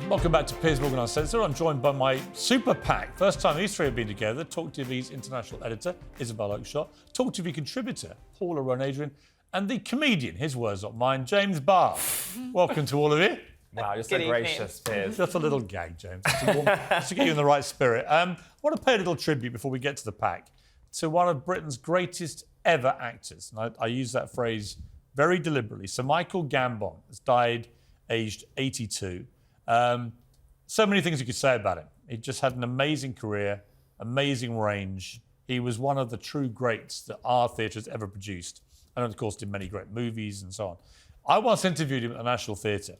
Welcome back to Piers Morgan Uncensored. I'm joined by my super pack. First time these three have been together. Talk TV's international editor, Isabel Oakeshott. Talk TV contributor, Paula Rowan-Adrian. And the comedian, his words not mine, James Barr. Welcome to all of you. Wow, you're so gracious, Piers. Just a little gag, James, just to get you in the right spirit. I want to pay a little tribute before we get to the pack to one of Britain's greatest ever actors. And I use that phrase very deliberately. Sir Michael Gambon has died aged 82. So many things you could say about him. He just had an amazing career, amazing range. He was one of the true greats that our theatre has ever produced. And of course, did many great movies and so on. I once interviewed him at the National Theatre,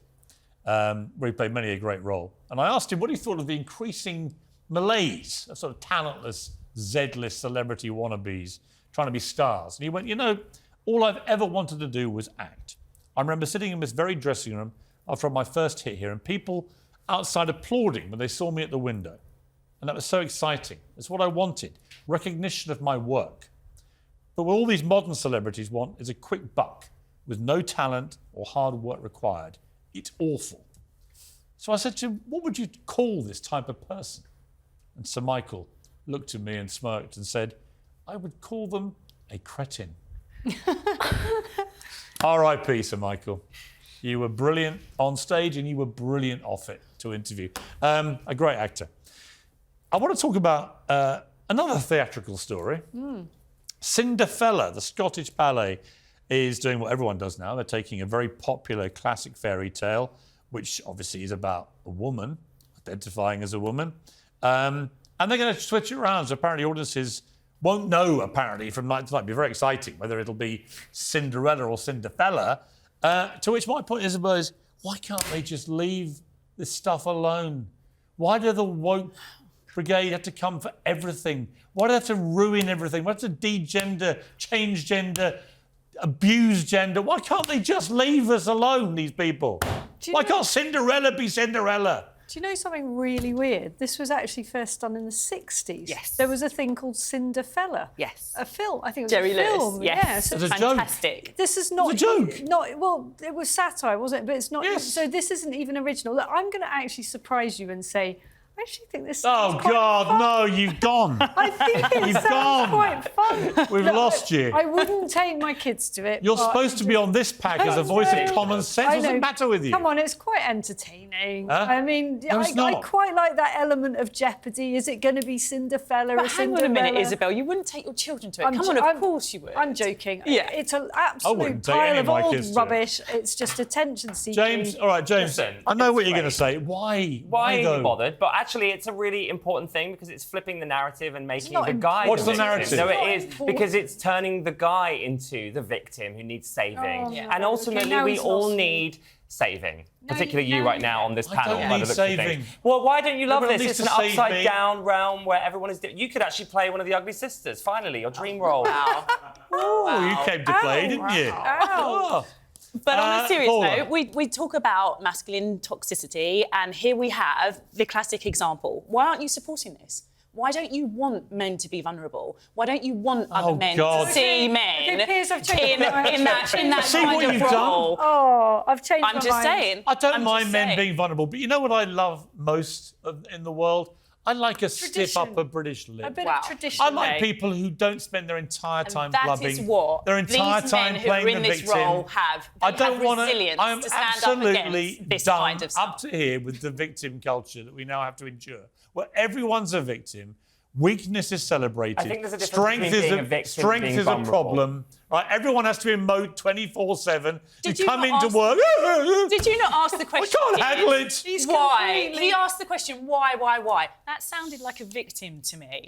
where he played many a great role. And I asked him what he thought of the increasing malaise of sort of talentless, Z-list celebrity wannabes trying to be stars. And he went, you know, all I've ever wanted to do was act. I remember sitting in this very dressing room after my first hit here, and people outside applauding when they saw me at the window. And that was so exciting. It's what I wanted, recognition of my work. But what all these modern celebrities want is a quick buck with no talent or hard work required. It's awful. So I said to him, what would you call this type of person? And Sir Michael looked at me and smirked and said, I would call them a cretin. R.I.P Sir Michael. You were brilliant on stage and you were brilliant off it to interview. A great actor. I want to talk about another theatrical story. Cinderella, the Scottish ballet, is doing what everyone does now. They're taking a very popular classic fairy tale, which obviously is about a woman, identifying as a woman. And they're going to switch it around. So apparently audiences won't know, apparently, from night to night. It'll be very exciting, whether it'll be Cinderella or Cinderella. To which my point, Isabel, is why can't they just leave this stuff alone? Why do the woke brigade have to come for everything? Why do they have to ruin everything? Why do they have to de-gender, change gender, abuse gender? Why can't they just leave us alone, these people? Why can't Cinderella be Cinderella? Do you know something really weird? This was actually first done in the 60s. Yes. There was a thing called Cinderella. Yes. A film. I think it was Jerry a film. Lewis. Yes. Yeah, so Fantastic. this is not... It's a joke. Well, it was satire, wasn't it? But it's not... Yes. So this isn't even original. Look, I'm going to actually surprise you and say, I actually think this Oh, sounds quite God, fun. no, you've gone. I think it You've sounds gone. quite fun. We've Look, lost you. I wouldn't take my kids to it. You're but supposed to be on this pack as a voice of common sense. I What's the know. matter with you? Come on, it's quite entertaining. Huh? I mean, No, it's I not. quite like that element of jeopardy. Is it going to be Cinderella or But hang on a Cinderella? minute, Isabel. You wouldn't take your children to it. I'm Come jo- on, of I'm- course you would. I'm joking. Yeah. It's an I absolute wouldn't take any pile of of my old kids to it. rubbish. It's just attention seeking. James, all right, James, Listen, I know what it's you're going to great. say. Why? Why are though? you bothered? But actually, it's a really important thing because it's flipping the narrative and making not the guy What's the victim. narrative? No, It's not it is important. because it's turning the guy into the victim who needs saving. Oh, yeah. And ultimately, Okay, now we he's all lost me. need saving. Particularly you no, right now on this I panel. don't by need the looks of things. saving. Well, why don't you love Everyone this? needs It's to an save me. upside down realm where everyone is. You could actually play one of the ugly sisters. Finally, your dream role. Oh, you came to play, didn't you? Ow. Oh. But on a serious Paula. note, we talk about masculine toxicity, and here we have the classic example. Why aren't you supporting this? Why don't you want men to be vulnerable? Why don't you want other men God. to see Okay, men Piers, I've changed in my mind. that See kind what of you've done? role? Oh, I've changed I'm my just mind. saying. I don't I'm mind just men saying. being vulnerable, but you know what I love most in the world? I like a stiff Tradition. upper British lip. A bit Wow. of tradition. I like Okay. people who don't spend their entire time That blubbing. is what their entire these time men who playing are in the this victim. role have. They I don't have want resilience I'm to stand up absolutely against this done kind of stuff. up to here with the victim culture that we now have to endure, where everyone's a victim. Weakness is celebrated. I think there's a difference strength between is being a victim and strength being is a vulnerable. problem. Right? Everyone has to emote 24/7. You Did you come not into ask- work. Did you not ask the I question? can't Piers? handle it. He's Why? completely- He asked the question, why? That sounded like a victim to me.